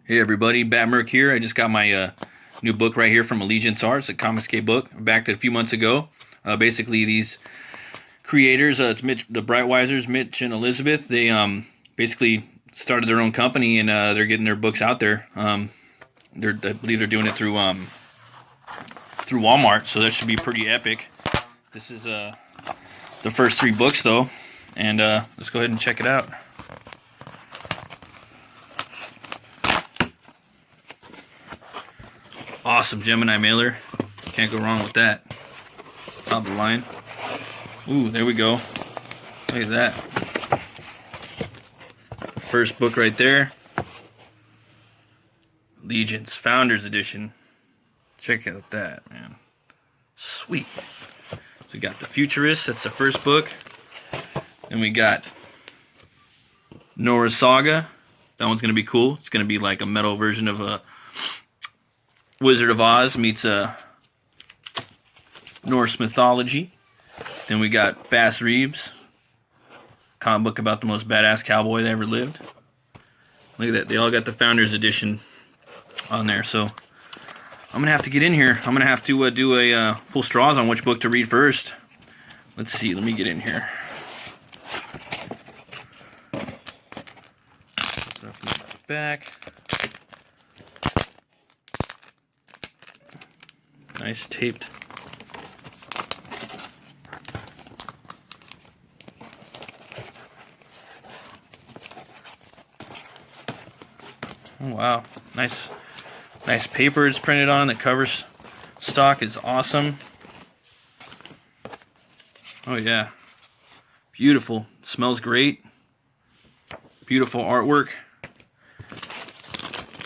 Hey everybody, Batmerk here. I just got my new book right here from Allegiance Arts, a Comicscape book. I backed it a few months ago. Basically, these creators, it's the Brightwisers, Mitch and Elizabeth. They basically started their own company and they're getting their books out there. I believe they're doing it through Walmart, so that should be pretty epic. This is the first 3 books though, and let's go ahead and check it out. Awesome Gemini mailer. Can't go wrong with that. Top of the line. Ooh, there we go. Look at that. First book right there. Allegiance Founders Edition. Check out that, man. Sweet. So we got the Futurists. That's the first book. Then we got Nora's Saga. That one's going to be cool. It's going to be like a metal version of a Wizard of Oz meets Norse mythology. Then we got Bass Reeves, comic book about the most badass cowboy that ever lived. Look at that. They all got the Founders Edition on there. So I'm going to have to get in here. I'm going to have to do a pull straws on which book to read first. Let's see. Let me get in here. Stuff in the back. Nice taped. Oh wow, nice paper it's printed on. The cover stock is awesome. Oh yeah, beautiful. Smells great. Beautiful artwork.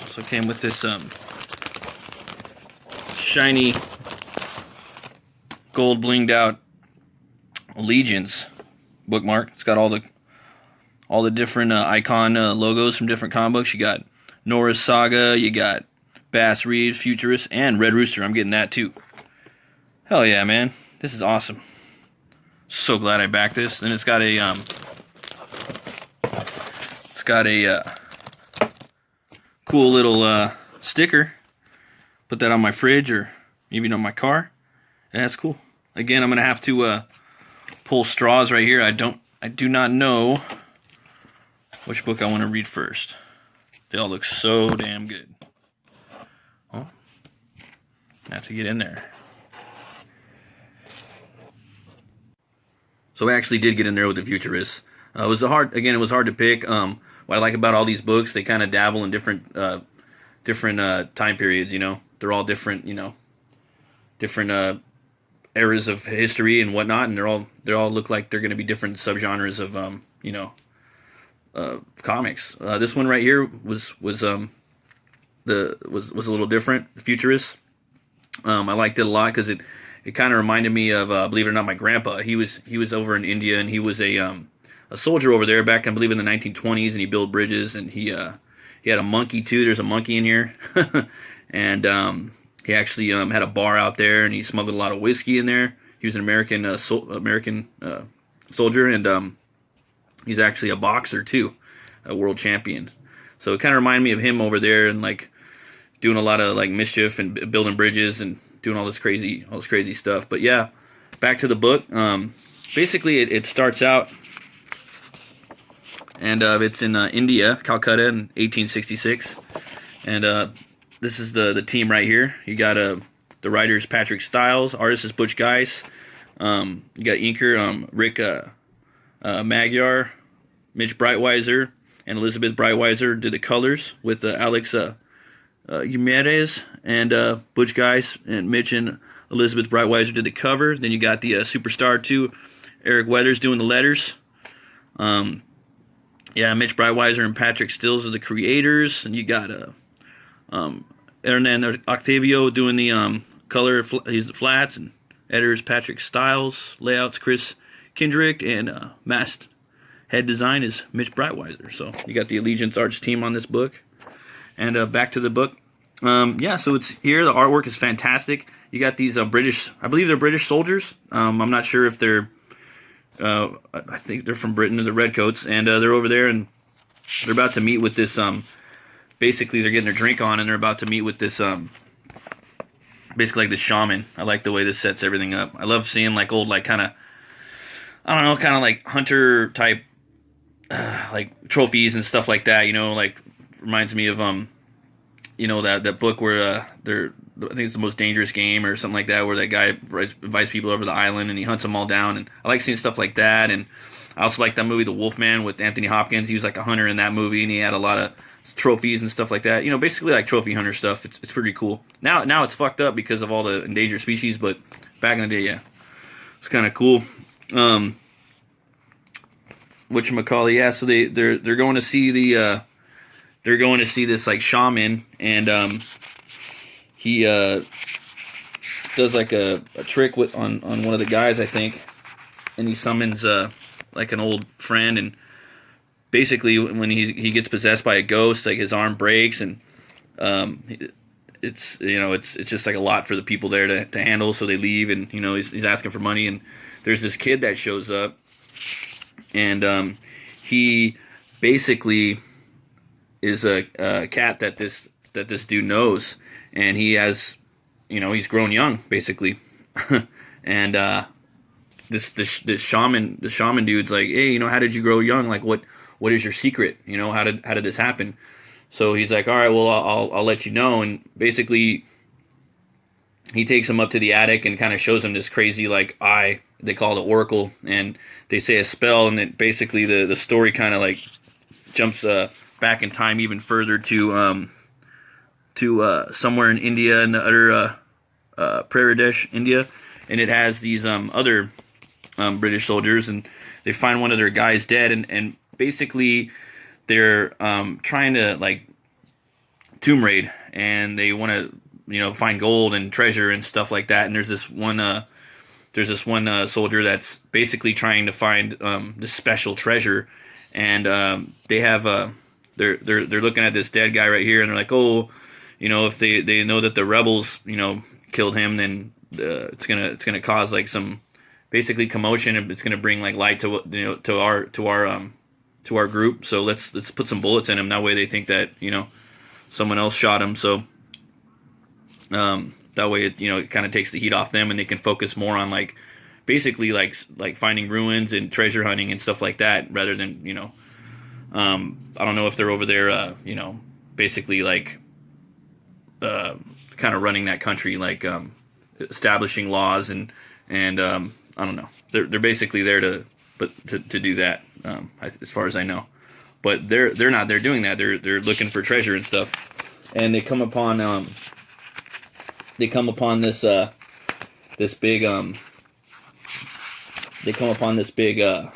Also came with this shiny gold blinged out Allegiance bookmark. It's got all the different icon logos from different comic books. You got Nora's Saga, you got Bass Reeves, Futurists, and Red Rooster. I'm getting that too. Hell yeah, man. This is awesome. So glad I backed this. And it's got a cool little sticker. Put that on my fridge or even on my car. And that's cool. Again, I'm gonna have to pull straws right here. I do not know which book I want to read first. They all look so damn good. Oh, I have to get in there. So I actually did get in there with the Futurists. It was hard to pick. What I like about all these books, they kind of dabble in different time periods. You know, they're all different. You know, different eras of history and whatnot, and they all look like they're going to be different subgenres of comics. This one right here was a little different. The Futurists. I liked it a lot because it kind of reminded me of believe it or not, my grandpa. He was over in India and he was a soldier over there back I believe in the 1920s, and he built bridges, and he had a monkey too. There's a monkey in here, and he actually had a bar out there, and he smuggled a lot of whiskey in there. He was an American soldier, and he's actually a boxer too, a world champion. So it kind of reminded me of him over there, and like doing a lot of like mischief and building bridges and doing all this crazy stuff. But yeah, back to the book. Basically, it starts out, and it's in India, Calcutta, in 1866, and this is the team right here. You got the writer's Patrick Stiles, artist is Butch Geis. You got inker Rick Magyar, Mitch Brightwiser, and Elizabeth Brightwiser did the colors with Alex Jimenez, and Butch Geis and Mitch and Elizabeth Brightwiser did the cover. Then you got the Superstar 2, Eric Weathers doing the letters. Yeah, Mitch Brightwiser and Patrick Stills are the creators, and you got Hernan Octavio doing the color. He's the flats, and editors Patrick Stiles, layouts Chris Kendrick, and masked head design is Mitch Brightwiser. So you got the Allegiance Arts team on this book. And back to the book. Yeah, so it's here. The artwork is fantastic. You got these British, I believe they're British soldiers. I'm not sure if they're I think they're from Britain, the Redcoats, and they're over there, and they're about to meet with this basically they're getting their drink on and they're about to meet with this basically like the shaman. I like the way this sets everything up. I love seeing like old like kind of, I don't know, kind of like hunter type like trophies and stuff like that. Like reminds me of that book where they're, I think it's The Most Dangerous Game or something like that, where that guy invites people over the island and he hunts them all down. And I like seeing stuff like that. And I also like that movie The Wolfman with Anthony Hopkins. He was like a hunter in that movie, and he had a lot of trophies and stuff like that. Basically like trophy hunter stuff. It's pretty cool. Now it's fucked up because of all the endangered species, but back in the day, yeah, it's kind of cool. Whatchamacallit, yeah. So they're going to see they're going to see this like shaman, and he does like a trick on one of the guys, I think, and he summons like an old friend, and basically when he gets possessed by a ghost, like his arm breaks, and it's just like a lot for the people there to handle, so they leave, and he's asking for money, and there's this kid that shows up, and he basically is a cat that this dude knows, and he has, he's grown young basically, and this shaman dude's like, hey, how did you grow young? Like, what is your secret? How did this happen? So he's like, all right, well, I'll let you know. And basically, he takes him up to the attic and kind of shows him this crazy like eye. They call it oracle, and they say a spell, and it basically the story kind of like jumps back in time even further to somewhere in India, in the utter Pradesh, India, and it has these other British soldiers, and they find one of their guys dead, and basically they're trying to like tomb raid, and they want to find gold and treasure and stuff like that. And there's this one soldier that's basically trying to find this special treasure, and they have they're looking at this dead guy right here, and they're like, oh, if they know that the rebels killed him, then it's gonna cause like some basically commotion, and it's gonna bring like light to our group. So let's put some bullets in him. That way they think that someone else shot him. So that way it kind of takes the heat off them, and they can focus more on like basically like finding ruins and treasure hunting and stuff like that, rather than I don't know if they're over there basically like kind of running that country, like establishing laws and I don't know. They're basically there to do that, as far as I know. But they're not there doing that. They're looking for treasure and stuff, and they come upon this big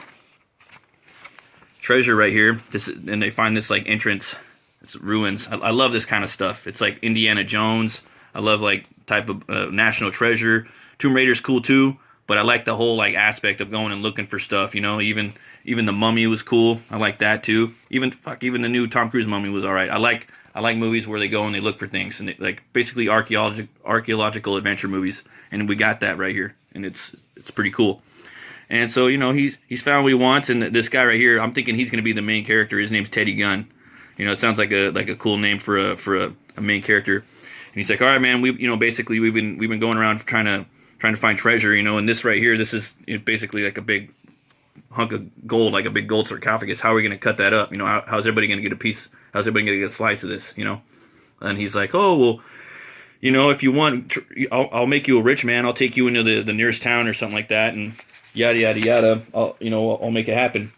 treasure right here. And they find this like entrance. It's ruins. I love this kind of stuff. It's like Indiana Jones. I love like type of national treasure. Tomb Raider's cool too, but I like the whole like aspect of going and looking for stuff. Even the Mummy was cool. I like that too. Even the new Tom Cruise Mummy was all right. I like movies where they go and they look for things, and like basically archaeological adventure movies. And we got that right here, and it's pretty cool. And so he's found what he wants, and this guy right here, I'm thinking he's going to be the main character. His name's Teddy Gunn. It sounds like a cool name for a main character. And he's like, all right, man, basically we've been going around trying to find treasure, and this right here, this is basically like a big hunk of gold, like a big gold sarcophagus. How are we going to cut that up? How's everybody going to get a piece? How's everybody going to get a slice of this? And he's like, oh, well, if you want, I'll make you a rich man. I'll take you into the nearest town or something like that, and yada yada yada. I'll make it happen.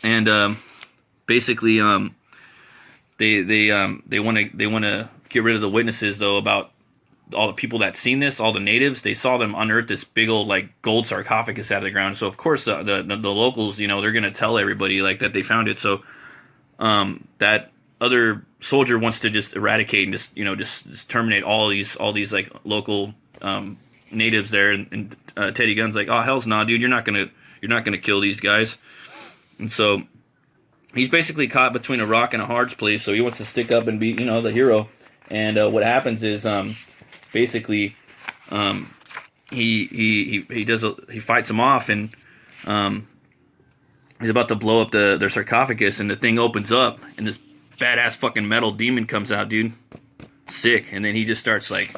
And basically, they want to get rid of the witnesses though about all the people that seen this, all the natives. They saw them unearth this big old like gold sarcophagus out of the ground. So of course the locals, they're gonna tell everybody like that they found it. So that other soldier wants to just eradicate and just terminate all these like local natives there. And Teddy Gunn's like, oh hell's nah, dude, you're not gonna kill these guys. And so he's basically caught between a rock and a hard place. So he wants to stick up and be the hero. And what happens is basically he fights them off, and he's about to blow up their sarcophagus, and the thing opens up, and this badass fucking metal demon comes out, dude. Sick. And then he just starts like,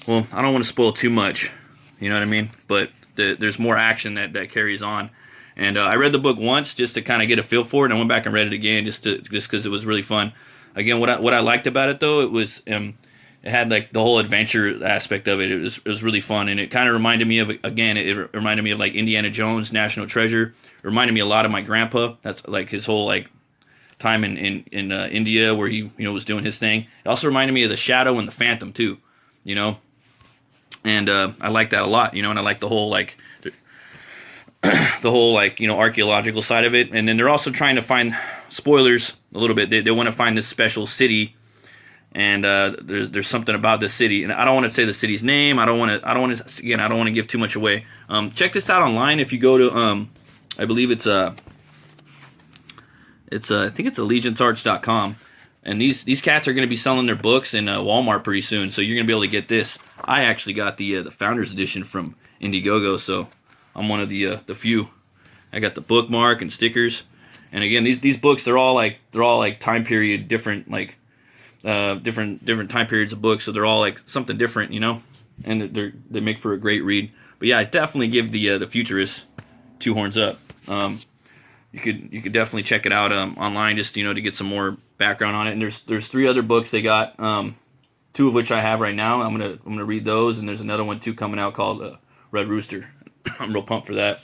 well, I don't want to spoil too much, you know what I mean? But there's more action that carries on. And I read the book once just to kind of get a feel for it, and I went back and read it again just because it was really fun. Again, what I liked about it though, it had like the whole adventure aspect of it. It was really fun, and it kind of reminded me of, again, it reminded me of like Indiana Jones, National Treasure. It reminded me a lot of my grandpa. That's like his whole like time in India where he was doing his thing. It also reminded me of the Shadow and the Phantom too, and I like that a lot, and I like the whole like archaeological side of it. And then they're also trying to find, spoilers a little bit, they want to find this special city, and there's something about this city, and I don't want to say the city's name. I don't want to give too much away. Check this out online if you go to I believe it's I think it's allegiancearts.com, and these cats are going to be selling their books in Walmart pretty soon, so you're going to be able to get this. I actually got the Founders Edition from Indiegogo, so I'm one of the few. I got the bookmark and stickers, and again, these books, they're all like time period different, like different time periods of books, so they're all like something different, and they make for a great read. But yeah, I definitely give the Futurists 2 horns up. You could definitely check it out online, just to get some more background on it. And there's 3 other books they got, 2 of which I have right now. I'm gonna read those, and there's another one too coming out called Red Rooster. I'm real pumped for that.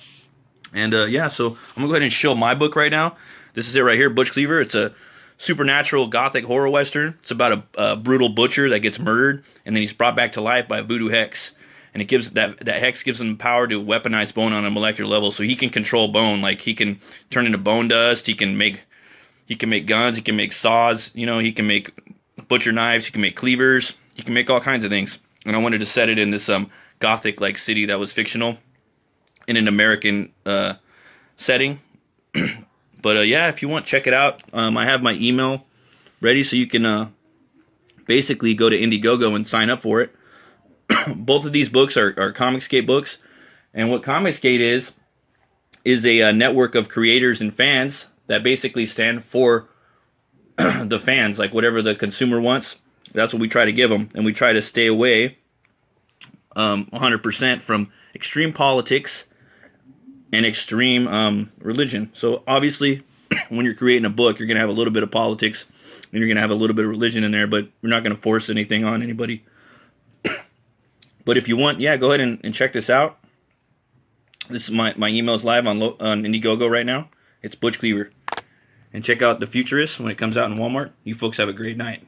And yeah, so I'm gonna go ahead and show my book right now. This is it right here, Butch Cleaver. It's a supernatural gothic horror western. It's about a brutal butcher that gets murdered, and then he's brought back to life by a voodoo hex. And it gives that hex gives him power to weaponize bone on a molecular level, so he can control bone. Like he can turn into bone dust. He can make guns. He can make saws. He can make butcher knives. He can make cleavers. He can make all kinds of things. And I wanted to set it in this gothic like city that was fictional, in an American setting. But yeah, if you want, check it out. I have my email ready, so you can basically go to Indiegogo and sign up for it. Both of these books are Comicsgate books, and what Comicsgate is a network of creators and fans that basically stand for the fans, like whatever the consumer wants. That's what we try to give them, and we try to stay away 100% from extreme politics and extreme religion. So obviously, when you're creating a book, you're going to have a little bit of politics, and you're going to have a little bit of religion in there, but we're not going to force anything on anybody. But if you want, yeah, go ahead and check this out. This is my email is live on Indiegogo right now. It's Butch Cleaver. And check out The Futurists when it comes out in Walmart. You folks have a great night.